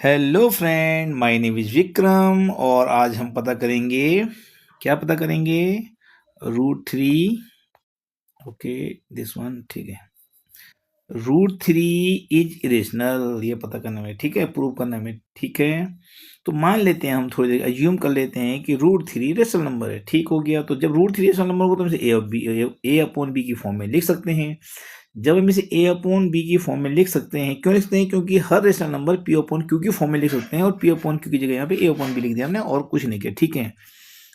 Hello friend, my name is Vikram और आज हम पता करेंगे। क्या पता करेंगे? रूट 3। ओके, दिस वन ठीक है। रूट 3 इज इरेशनल, ये पता करना है, ठीक है, प्रूव करना है, ठीक है। तो मान लेते हैं, हम थोड़ी देर अज्यूम कर लेते हैं कि रूट 3 रेशनल नंबर है। ठीक हो गया। तो जब रूट 3 रेशनल नंबर हो तो हम इसे ए अपॉन बी की फॉर्म में लिख सकते हैं। जब हम इसे ए अपॉन बी की फॉर्म में लिख सकते हैं, क्यों लिखते हैं? क्योंकि हर rational number P upon Q की फॉर्म में लिख सकते हैं, और पी अपॉन क्यू की जगह यहाँ पे ए अपॉन बी लिख दिया हमने, और कुछ नहीं किया, ठीक है।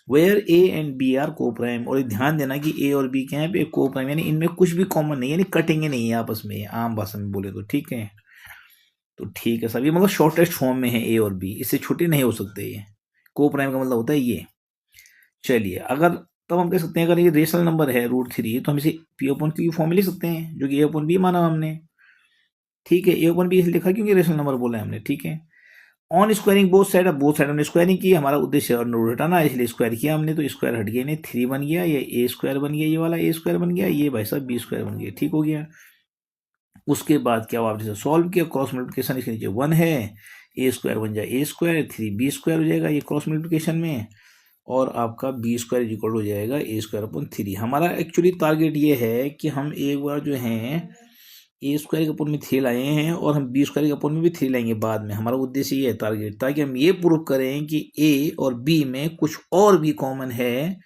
Where a and b are को प्राइम, और ध्यान देना कि ए और बी क्या है, को प्राइम, यानी इनमें कुछ भी कॉमन नहीं है, यानी कटेंगे नहीं है आपस में, आम भाषा में बोले तो, ठीक है। तो ठीक है, सभी मतलब शॉर्टेस्ट फॉर्म में है ए और बी, इससे छोटे नहीं हो सकते ये। को प्राइम का मतलब होता है ये। चलिए, अगर तब हम कह सकते हैं, अगर ये रेशनल नंबर है रूट 3, तो हम इसे पी अपॉन क्यू की फॉर्म में लिख सकते हैं, जो कि ए अपॉन बी माना हमने, ठीक है। ए अपॉन बी इसलिए लिखा क्योंकि रेशनल नंबर बोला है हमने, ठीक है। ऑन स्क्वायरिंग बोथ साइड, अब बोथ साइड हमने स्क्वायरिंग की, हमारा उद्देश्य अंडर रूट हटाना है, इसलिए स्क्वायर किया हमने, तो स्क्वायर हट गया, नहीं 3 बन गया, ये ए स्क्वायर बन गया, ये वाला ए स्क्वायर बन गया, ये भाई साहब बी स्क्वायर बन गया, ठीक हो गया। उसके बाद क्या हुआ, आपने सॉल्व किया, क्रॉस मल्टीप्लिकेशन, इसके नीचे 1 है, ए स्क्वायर बन जाए ए स्क्वायर, 3 बी स्क्वायर हो जाएगा ये क्रॉस मल्टीप्लिकेशन में, और आपका बी स्क्वायर इक्वल हो जाएगा ए स्क्वायर अपॉन 3। हमारा एक्चुअली टारगेट ये है कि हम एक बार जो है ए स्क्वायर के अपोन में 3 लाए हैं, और हम बी स्क्वायर के अपोन में भी 3 लाएंगे बाद में। हमारा उद्देश्य ये है टारगेट, ताकि हम ये प्रूव करें कि ए और बी में कुछ और भी कॉमन है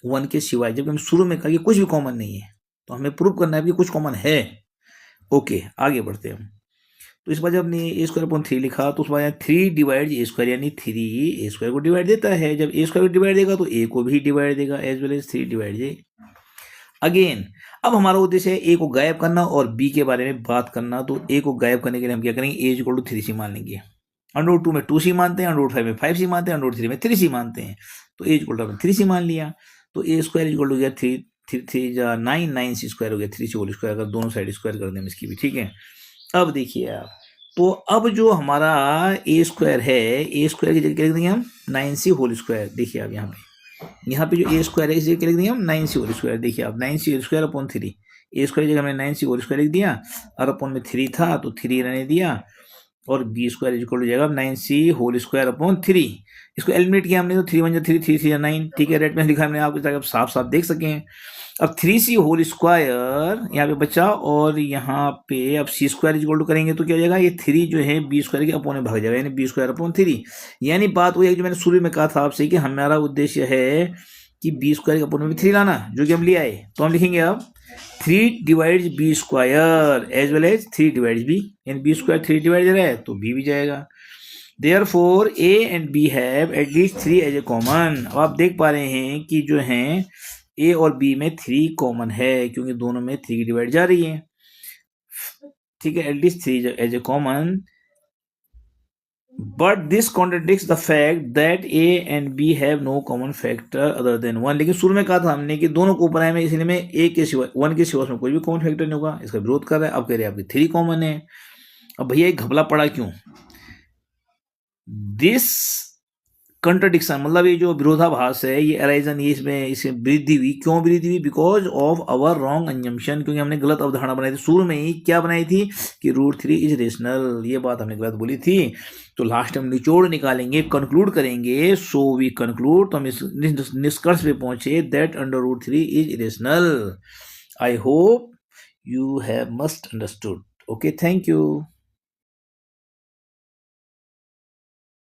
1 के सिवाय। जब हम शुरू में कहा कि कुछ भी कॉमन नहीं है, तो हमें प्रूव करना है कि कुछ कॉमन है। ओके, आगे बढ़ते हैं हम। तो इस बार जब हमने ए स्क्वायर अपॉन 3 लिखा, तो उस बार 3 डिवाइड ए स्क्वायर, यानी 3 ए स्क्वायर को डिवाइड देता है। जब ए स्क्वायर को डिवाइड देगा तो ए को भी डिवाइड देगा, एज वेल एज 3 डिवाइड ए। अगेन, अब हमारा उद्देश्य है ए को गायब करना और बी के बारे में बात करना। तो ए को गायब करने के लिए हम क्या करेंगे, ए इक्वल टू 3c मान लेंगे। अंडर 2 में 2c मानते हैं, अंडर 5 में 5c मानते हैं, अंडर 3 में 3c मानते हैं। तो ए इक्वल टू 3c मान लिया, तो ए स्क्वायर इक्वल टू गया 3 3 9 9c स्क्वायर हो गया, 3c होल स्क्वायर, अगर दोनों साइड स्क्वायर कर दें इसकी भी, ठीक है। अब देखिए आप, तो अब जो हमारा ए स्क्वायर है, ए स्क्वायर की जगह क्या लिख देंगे हम, 9c होल स्क्वायर। देखिए आप यहाँ पे जो ए स्क्वायर है, इसे क्या लिख देंगे हम, 9c होल स्क्वायर। देखिए आप 9c होल स्क्वायर अपॉन 3, ए स्क्वायर की जगह हमने 9c होल स्क्वायर लिख दिया, और अपॉन में 3 था तो 3 रहने दिया, और बी स्क्वायर इक्वल हो जाएगा 9c होल स्क्वायर अपॉन 3। इसको एलिमिनेट किया हमने, तो 3 1 जा 3, 3 3 जा 9, ठीक है। रेट में लिखा हमने आपको, ताकि आप साफ साफ देख सकें। अब 3c होल स्क्वायर यहाँ पे बचा, और यहाँ पे अब सी स्क्वायर इक्वल टू करेंगे तो क्या हो जाएगा, ये 3 जो है बी स्क्वायर के अपॉन में भाग जाएगा, यानी बी स्क्वायर अपॉन 3। यानी बात वही है जो मैंने शुरू में कहा था आपसे, कि हमारा उद्देश्य है कि बी स्क्वायर के अपॉन में भी 3 लाना, जो कि हम ले आए। तो हम लिखेंगे अब 3 divides b square as well as 3 divides b, यानी बी स्क्वायर 3 डिवाइड दे रहा है तो बी भी जाएगा। Therefore A and B have at least 3 as a common. अब आप देख पा रहे हैं कि जो हैं ए और बी में 3 कॉमन है, क्योंकि दोनों में 3 डिवाइड जा रही है, ठीक है। At least 3 as a common, but this contradicts the fact that a and b have no common factor other than 1। लेकिन शुरू में कहा था हमने कि दोनों को प्राइम है, इसलिए में ए के सिवा 1 के सिवा में कोई भी कॉमन फैक्टर नहीं होगा, इसका विरोध कर रहा है। अब कह रहे हैं आपके 3 कॉमन है। अब भैया एक घपला पड़ा क्यों? दिस कंट्रडिक्शन, मतलब ये जो विरोधाभास है, ये अराइजन, ये इसमें वृद्धि हुई। क्यों वृद्धि हुई? बिकॉज ऑफ आवर रॉन्ग अंजम्पशन, क्योंकि हमने गलत अवधारणा बनाई थी शुरू में ही। क्या बनाई थी? कि रूट 3 इज रेशनल, ये बात हमने गलत बोली थी। तो लास्ट हम निचोड़ निकालेंगे, कंक्लूड करेंगे। सो वी कंक्लूड, तो हम इस निष्कर्ष पे पहुंचे that under root 3 is rational. I hope you have must understood. Okay, thank you.